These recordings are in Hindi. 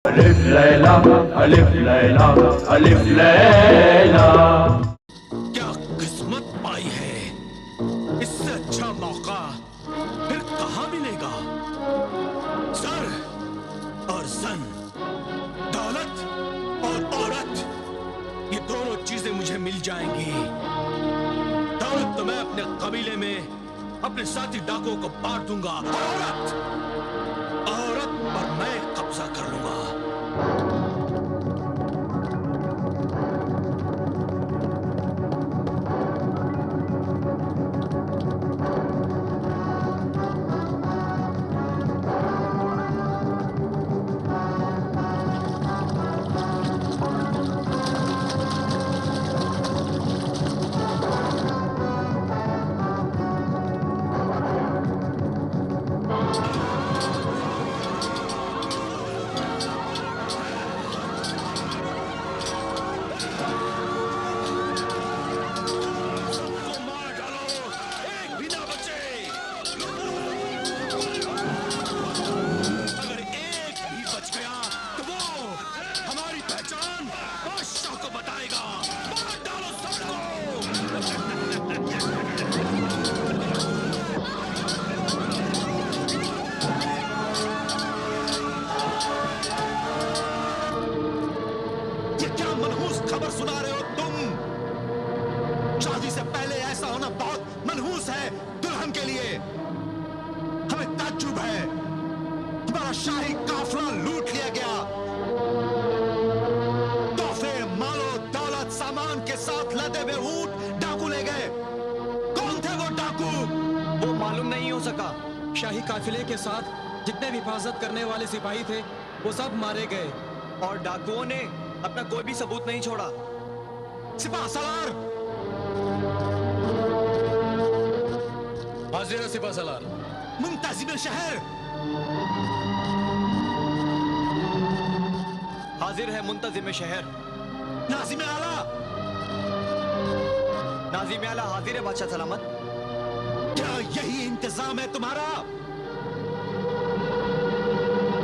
अलिफ लैला, अलिफ लैला, अलिफ लैला। क्या किस्मत पाई है, इससे अच्छा मौका फिर कहाँ मिलेगा। सर और सन, दौलत और औरत, ये दोनों चीजें मुझे मिल जाएंगी। दौलत तो मैं अपने कबीले में अपने साथी डाकुओं को बांट दूंगा, औरत पर मैं कब्जा कर लूंगा। खबर सुना रहे हो तुम? शादी से पहले ऐसा होना बहुत मनहूस है दुल्हन के लिए। हमें ताज्जुब है, हमारा शाही काफिला लूट लिया गया। तोहफे, मालो, दौलत, सामान के साथ लदे हुए ऊंट डाकू ले गए। कौन थे वो डाकू? वो मालूम नहीं हो सका। शाही काफिले के साथ जितने भी हिफाजत करने वाले सिपाही थे वो सब मारे गए और डाकुओं ने अपना कोई भी सबूत नहीं छोड़ा। सिपाह सलार! हाजिर है सिपाह सलार। मुंतजिम शहर! हाजिर है मुंतजिम शहर। नाजिम आला! नाजिम आला हाजिर है बादशाह सलामत। क्या यही इंतजाम है तुम्हारा?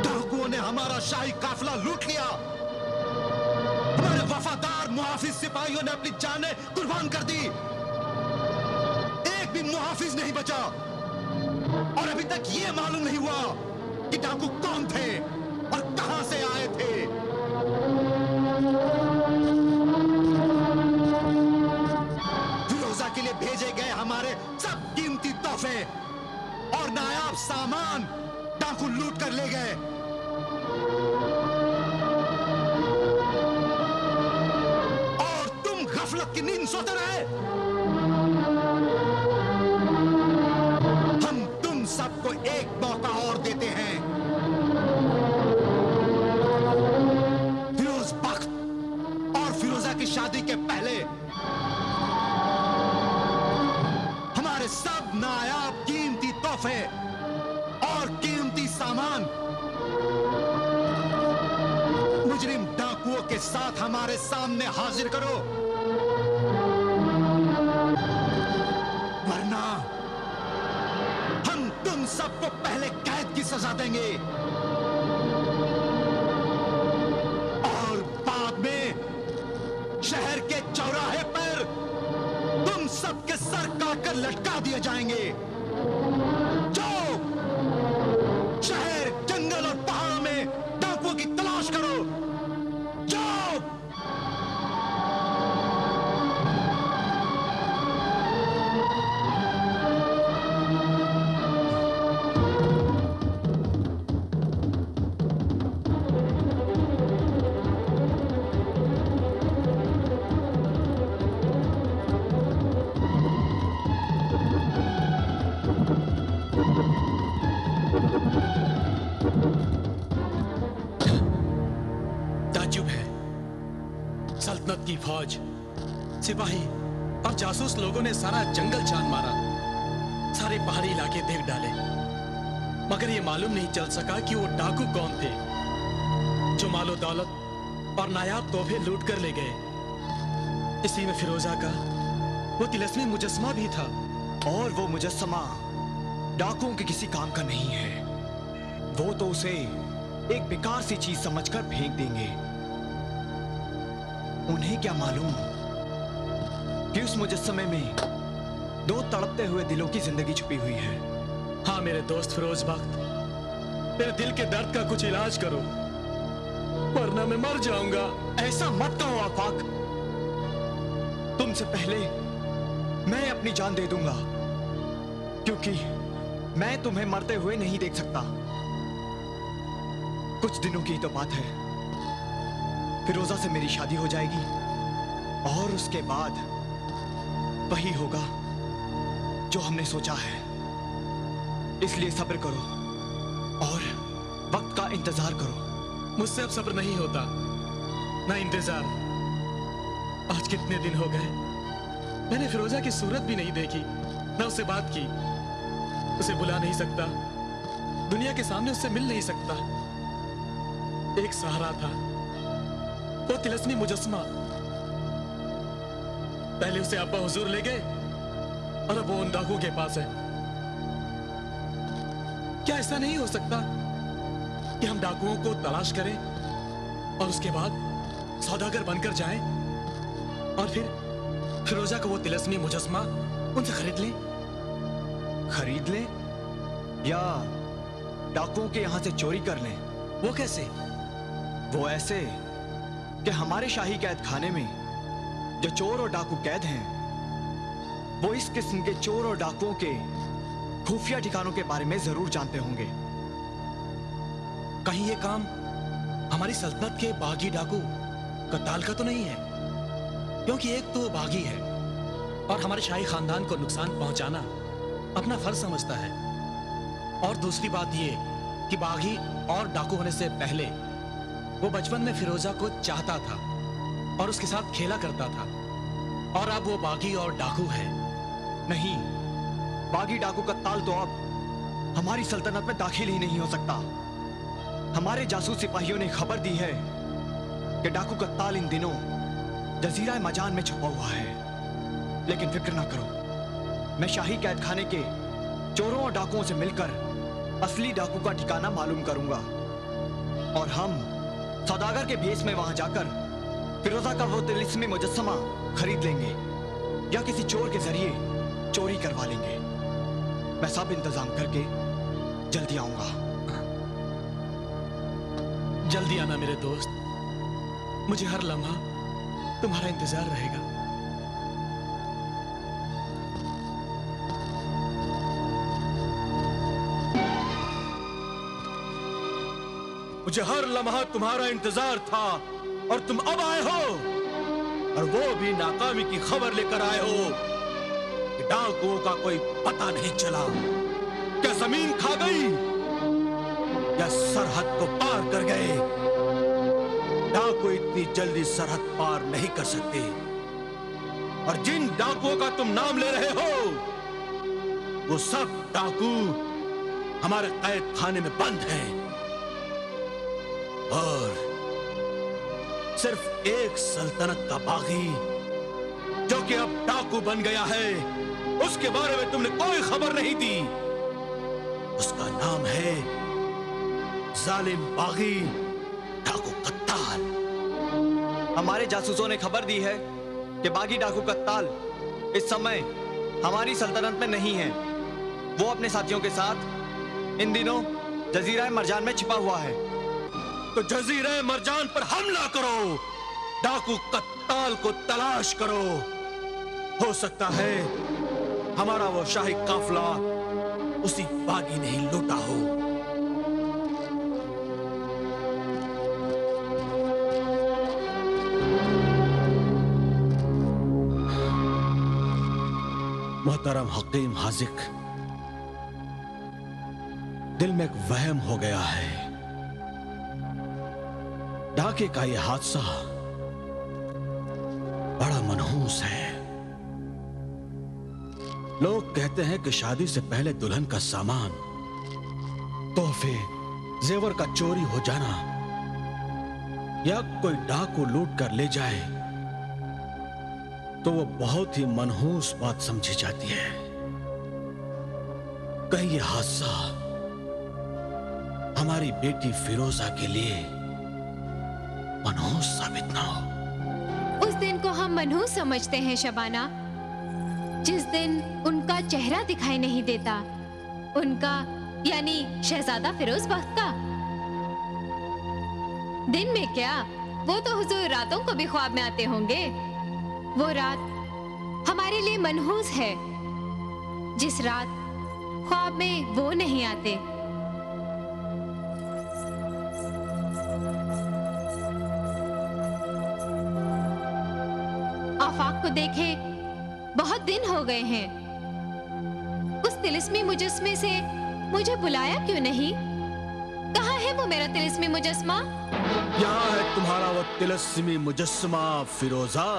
डाकुओं ने हमारा शाही काफिला लूट लिया। हमारे वफादार मुहाफिज सिपाहियों ने अपनी जानें कुर्बान कर दी। एक भी मुहाफिज नहीं बचा और अभी तक ये मालूम नहीं हुआ कि डाकू कौन थे और कहां से आए थे। फिरोजा के लिए भेजे गए हमारे सब कीमती तोहफे और नायाब सामान डाकू लूट कर ले गए। गफलत की नींद सोते रहे। हम तुम सबको एक मौका और देते हैं। फिरोज बख्त और फिरोजा की शादी के पहले हमारे सब नायाब कीमती तोहफे और कीमती सामान मुजरिम डाकुओं के साथ हमारे सामने हाजिर करो, वरना हम तुम सबको पहले कैद की सजा देंगे और बाद में शहर के चौराहे पर तुम सबके सर काटकर लटका दिए जाएंगे। जाओ, शहर, जंगल और पहाड़ों में डाकुओं की तलाश करो। जाओ। ताज्जुब है, सल्तनत की फौज, सिपाही और जासूस लोगों ने सारा जंगल छान मारा, सारे पहाड़ी इलाके देख डाले, मगर ये मालूम नहीं चल सका कि वो डाकू कौन थे जो मालो दौलत और नायाब तोहफे लूट कर ले गए। इसी में फिरोजा का वो तिलस्मी मुजस्मा भी था। और वो मुजस्समा डाकुओं के किसी काम का नहीं है। वो तो उसे एक बेकार सी चीज समझकर फेंक देंगे। उन्हें क्या मालूम कि उस मुजस्समे में दो तड़पते हुए दिलों की जिंदगी छुपी हुई है। हाँ मेरे दोस्त फिरोज बख्त, मेरे दिल के दर्द का कुछ इलाज करो, वरना मैं मर जाऊंगा। ऐसा मत कहो आफाक, तुमसे पहले मैं अपनी जान दे दूंगा, क्योंकि मैं तुम्हें मरते हुए नहीं देख सकता। कुछ दिनों की तो बात है, फिरोजा से मेरी शादी हो जाएगी और उसके बाद वही होगा जो हमने सोचा है। इसलिए सब्र करो और वक्त का इंतजार करो। मुझसे अब सब्र नहीं होता, ना इंतजार। आज कितने दिन हो गए मैंने फिरोजा की सूरत भी नहीं देखी, ना उससे बात की। उसे बुला नहीं सकता, दुनिया के सामने उससे मिल नहीं सकता। एक सहारा था, वो तिलस्मी मुजस्समा। पहले उसे अब्बा हुजूर ले गए और अब वो उन डाकुओं के पास है। क्या ऐसा नहीं हो सकता कि हम डाकुओं को तलाश करें और उसके बाद सौदागर बनकर जाएं और फिर फिरोजा को वो तिलस्मी मुजस्समा उनसे खरीद लें? खरीद लें या डाकुओं के यहां से चोरी कर लें? वो कैसे? वो ऐसे कि हमारे शाही कैद खाने में जो चोर और डाकू कैद हैं, वो इस किस्म के चोर और डाकुओं के खुफिया ठिकानों के बारे में जरूर जानते होंगे। कहीं ये काम हमारी सल्तनत के बागी डाकू कत्ताल का तो नहीं है? क्योंकि एक तो वो बागी है और हमारे शाही खानदान को नुकसान पहुंचाना अपना फर्ज समझता है, और दूसरी बात ये कि बागी और डाकू होने से पहले वो बचपन में फिरोजा को चाहता था और उसके साथ खेला करता था, और अब वो बागी और डाकू है। नहीं, बागी डाकू कत्ताल तो अब हमारी सल्तनत में दाखिल ही नहीं हो सकता। हमारे जासूस सिपाहियों ने खबर दी है कि डाकू कत्ताल इन दिनों जजीरा मजान में छुपा हुआ है। लेकिन फिक्र ना करो, मैं शाही कैद खाने के चोरों और डाकुओं से मिलकर असली डाकू का ठिकाना मालूम करूंगा, और हम सौदागर के भेस में वहां जाकर फिरोजा का वो तिलिस्मी मुजस्समा खरीद लेंगे या किसी चोर के जरिए चोरी करवा लेंगे। मैं सब इंतजाम करके जल्दी आऊंगा। जल्दी आना मेरे दोस्त, मुझे हर लम्हा तुम्हारा इंतजार रहेगा। मुझे हर लम्हा तुम्हारा इंतजार था और तुम अब आए हो, और वो भी नाकामी की खबर लेकर आए हो कि डाकुओं का कोई पता नहीं चला। क्या जमीन खा गई या सरहद को पार कर गए? डाकू इतनी जल्दी सरहद पार नहीं कर सकते, और जिन डाकुओं का तुम नाम ले रहे हो वो सब डाकू हमारे कैद खाने में बंद हैं, और सिर्फ एक सल्तनत का बागी जो कि अब डाकू बन गया है, उसके बारे में तुमने कोई खबर नहीं दी। उसका नाम है जालिम बागी डाकू कत्ताल। हमारे जासूसों ने खबर दी है कि बागी डाकू कत्ताल इस समय हमारी सल्तनत में नहीं है। वो अपने साथियों के साथ इन दिनों जजीरा मरजान में छिपा हुआ है। तो जजीरे मरजान पर हमला करो, डाकू कत्ताल को तलाश करो। हो सकता है हमारा वो शाही काफिला उसी बागी ने ही लूटा हो। मोहतरम हकीम हाजिक, दिल में एक वहम हो गया है। डाके का यह हादसा बड़ा मनहूस है। लोग कहते हैं कि शादी से पहले दुल्हन का सामान, तोहफे, जेवर का चोरी हो जाना या कोई डाकू लूट कर ले जाए तो वो बहुत ही मनहूस बात समझी जाती है। कहीं यह हादसा हमारी बेटी फिरोजा के लिए मनहूस साबित ना हो। उस दिन को हम मनहूस समझते हैं शबाना, जिस दिन उनका चेहरा दिखाई नहीं देता, उनका यानी शहजादा फिरोज बख्त का। दिन में क्या, वो तो हुजूर रातों को भी ख्वाब में आते होंगे। वो रात हमारे लिए मनहूस है, जिस रात ख्वाब में वो नहीं आते। आफाक को देखे बहुत दिन हो गए हैं। उस तिलिस्मी मुजस्मे से मुझे बुलाया क्यों नहीं? कहाँ है वो मेरा तिलिस्मी मुजस्मा? यहाँ है तुम्हारा वो तिलिस्मी मुजस्मा फिरोजा,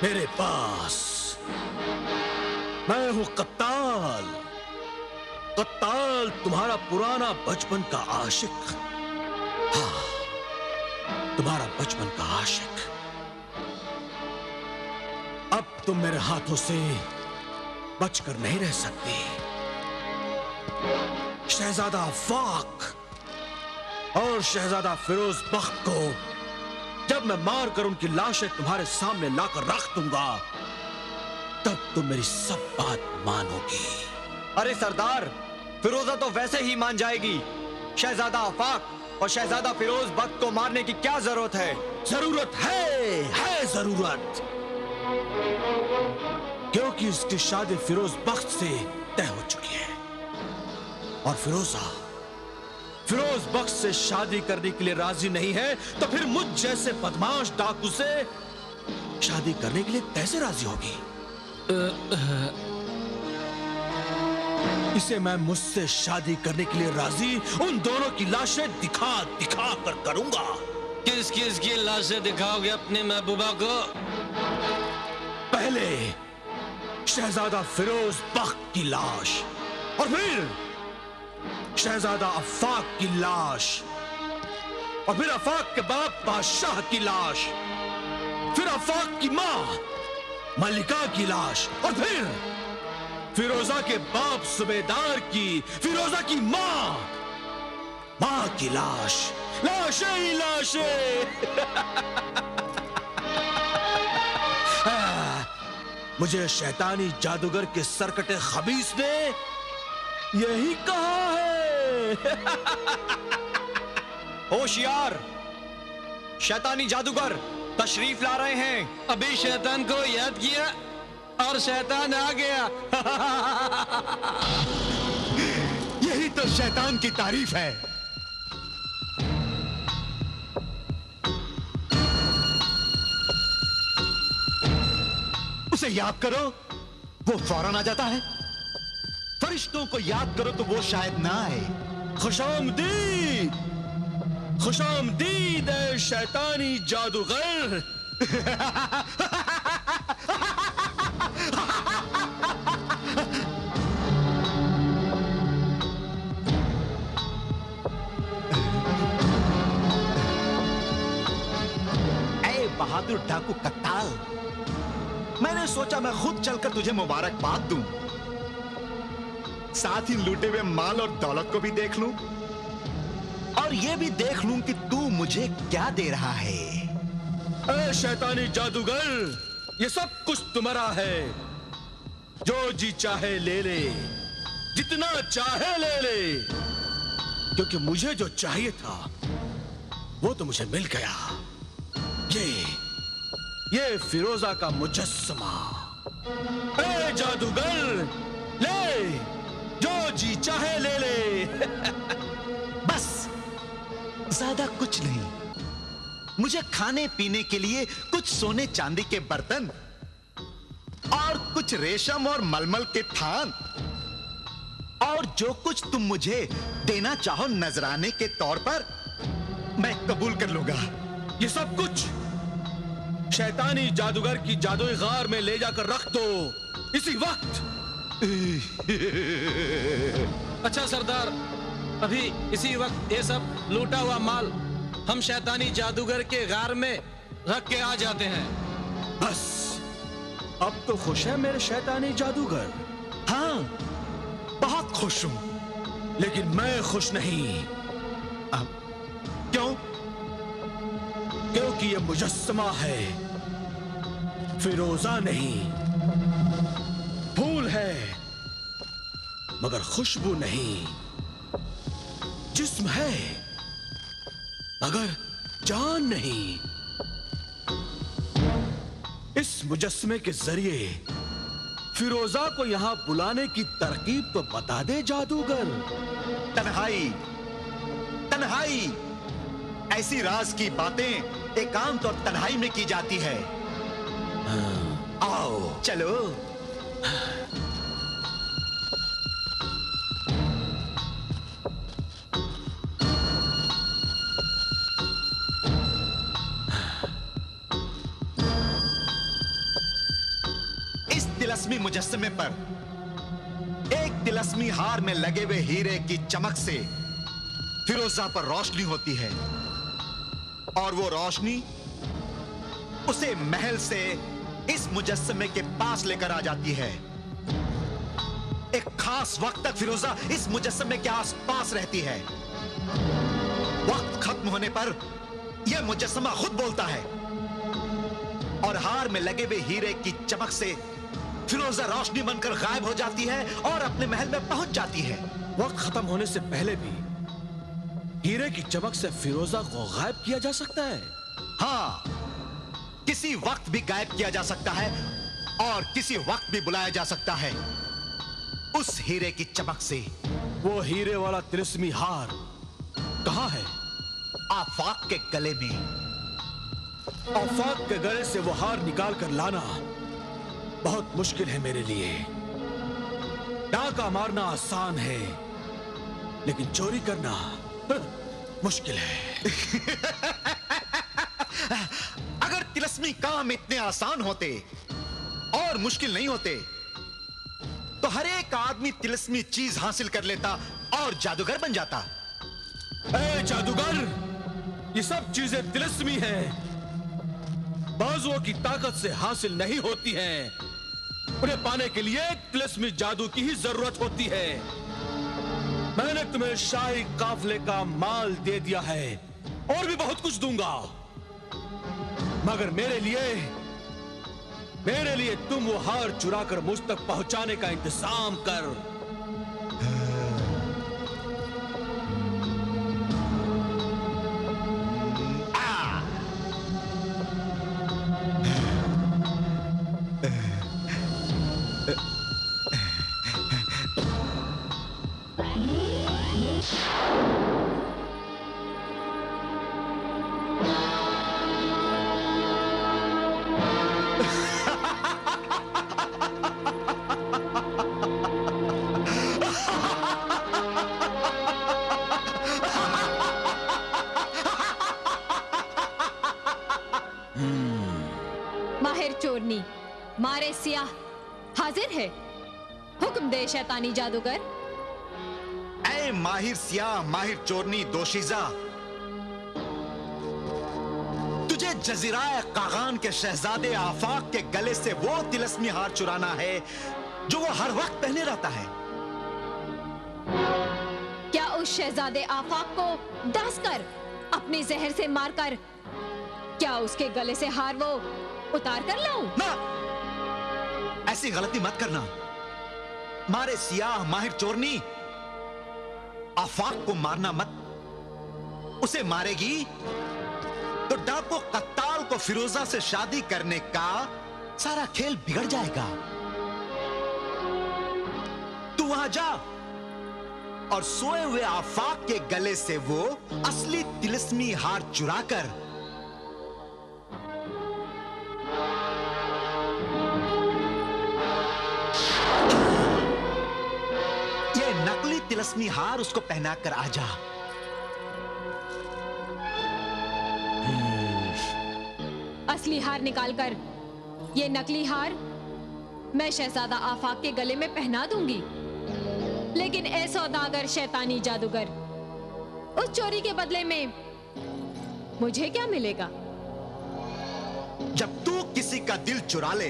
मेरे पास। मैं हूँ कत्ताल, कत्ताल तुम्हारा पुराना बचपन का आशिक। हाँ, तुम्हारा बचपन का आशिक। अब तुम मेरे हाथों से बचकर नहीं रह सकती। शहजादा आफाक और शहजादा फिरोज बख्त को जब मैं मारकर उनकी लाशें तुम्हारे सामने लाकर रख दूंगा, तब तुम मेरी सब बात मानोगी। अरे सरदार, फिरोजा तो वैसे ही मान जाएगी। शहजादा आफाक और शहजादा फिरोज बख्त को मारने की क्या जरूरत है? जरूरत है जरूरत, क्योंकि उसकी शादी फिरोज बख्त से तय हो चुकी है। और फिरोज बख्त से शादी करने के लिए राजी नहीं है, तो फिर मुझ जैसे बदमाश डाकू से शादी करने के लिए कैसे राजी होगी? इसे मैं मुझसे शादी करने के लिए राजी उन दोनों की लाशें दिखा दिखा कर करूंगा। किस किस की लाशें दिखाओगे अपने महबूबा को? पहले शहजादा फिरोज बख्त की लाश, और फिर शहजादा आफाक की लाश, और फिर आफाक के बाप बादशाह की लाश, फिर आफाक की मां मलिका की लाश, और फिर फिरोजा के बाप सुबेदार की, फिरोजा की मां की लाश। लाशें ही लाशें। मुझे शैतानी जादूगर के सरकटे खबीस ने यही कहा है। होशियार, शैतानी जादूगर तशरीफ ला रहे हैं। अभी शैतान को याद किया और शैतान आ गया। यही तो शैतान की तारीफ है। उसे याद करो, वो फौरन आ जाता है। फरिश्तों को याद करो तो वो शायद ना आए। खुशामदीद, खुशामदीद है शैतानी जादूगर। ऐ बहादुर डाकू कत्ताल, मैंने सोचा मैं खुद चलकर तुझे मुबारकबाद दूं, साथ ही लूटे हुए माल और दौलत को भी देख लूं, और ये भी देख लूं कि तू मुझे क्या दे रहा है। ऐ शैतानी जादूगर, ये सब कुछ तुम्हारा है। जो जी चाहे ले ले, जितना चाहे ले ले, क्योंकि मुझे जो चाहिए था वो तो मुझे मिल गया। ये फिरोजा का मुजस्समा। ऐ जादूगर, ले, जो जी चाहे ले ले। बस, ज्यादा कुछ नहीं। मुझे खाने पीने के लिए कुछ सोने चांदी के बर्तन और कुछ रेशम और मलमल के थान, और जो कुछ तुम मुझे देना चाहो नजराने के तौर पर, मैं कबूल कर लूंगा। ये सब कुछ शैतानी जादूगर की जादुई गार में ले जाकर रख दो इसी वक्त। अच्छा सरदार, अभी इसी वक्त ये सब लूटा हुआ माल हम शैतानी जादूगर के गार में रख के आ जाते हैं। बस, अब तो खुश है मेरे शैतानी जादूगर? हाँ, बहुत खुश हूं। लेकिन मैं खुश नहीं। क्यों? क्योंकि यह मुजस्समा है, फिरोजा नहीं। फूल है मगर खुशबू नहीं। जिस्म है मगर जान नहीं। इस मुजस्समे के जरिए फिरोजा को यहां बुलाने की तरकीब तो बता दे जादूगर। तन्हाई, तन्हाई, ऐसी राज की बातें एकांत और तन्हाई में की जाती है। आओ चलो। इस तिलस्मी मुजस्समे पर एक तिलस्मी हार में लगे हुए हीरे की चमक से फिरोजा पर रोशनी होती है, और वो रोशनी उसे महल से इस मुजस्समे के पास लेकर आ जाती है। एक खास वक्त तक फिरोजा इस मुजस्समे के आसपास रहती है। वक्त खत्म होने पर यह मुजस्समा खुद बोलता है, और हार में लगे हुए हीरे की चमक से फिरोजा रोशनी बनकर गायब हो जाती है और अपने महल में पहुंच जाती है। वक्त खत्म होने से पहले भी हीरे की चमक से फिरोजा को गायब किया जा सकता है। हाँ, किसी वक्त भी गायब किया जा सकता है और किसी वक्त भी बुलाया जा सकता है उस हीरे की चमक से। वो हीरे वाला तिलस्मी हार कहां है? आफाक के गले में। आफाक के गले से वो हार निकाल कर लाना बहुत मुश्किल है मेरे लिए। डाका मारना आसान है, लेकिन चोरी करना मुश्किल है। अगर तिलस्मी काम इतने आसान होते और मुश्किल नहीं होते तो हर एक आदमी तिलस्मी चीज हासिल कर लेता और जादूगर बन जाता। ए जादूगर, ये सब चीजें तिलस्मी हैं, बाजुओं की ताकत से हासिल नहीं होती हैं। उन्हें पाने के लिए तिलस्मी जादू की ही जरूरत होती है। मैंने तुम्हें शाही काफले का माल दे दिया है और भी बहुत कुछ दूंगा, मगर मेरे लिए तुम वो हार चुरा कर मुझ तक पहुंचाने का इंतजाम कर। माहिर चोरनी मारे सियाह हाजिर है। हुक्म दे शैतानी जादूगर। ऐ माहिर सियाह, माहिर चोरनी दोशीजा, तुझे जजीराए कागान के शहजादे आफाक के गले से वो तिलस्मी हार चुराना है जो वो हर वक्त पहने रहता है। क्या उस शहजादे आफाक को डांस कर, अपने जहर से मारकर, क्या उसके गले से हार वो उतार कर लाऊं? ना, ऐसी गलती मत करना। मारे सियाह, माहिर चोरनी, आफाक को मारना मत। उसे मारेगी तो डाको कत्ताल को फिरोजा से शादी करने का सारा खेल बिगड़ जाएगा। तू वहां जा और सोए हुए आफाक के गले से वो असली तिलस्मी हार चुराकर ये नकली तिलस्मी हार उसको पहनाकर आ जा। असली हार निकालकर ये नकली हार मैं शहजादा आफाक के गले में पहना दूंगी। लेकिन ए सौदागर शैतानी जादूगर, उस चोरी के बदले में मुझे क्या मिलेगा? जब तू किसी का दिल चुरा ले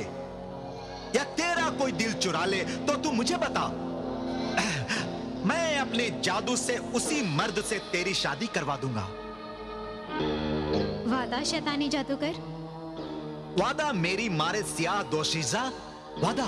या तेरा कोई दिल चुरा ले तो तू मुझे बता। मैं अपने जादू से उसी मर्द से तेरी शादी करवा दूंगा। वादा शैतानी जादूगर? वादा मेरी मारे सियाह दोशीजा, वादा।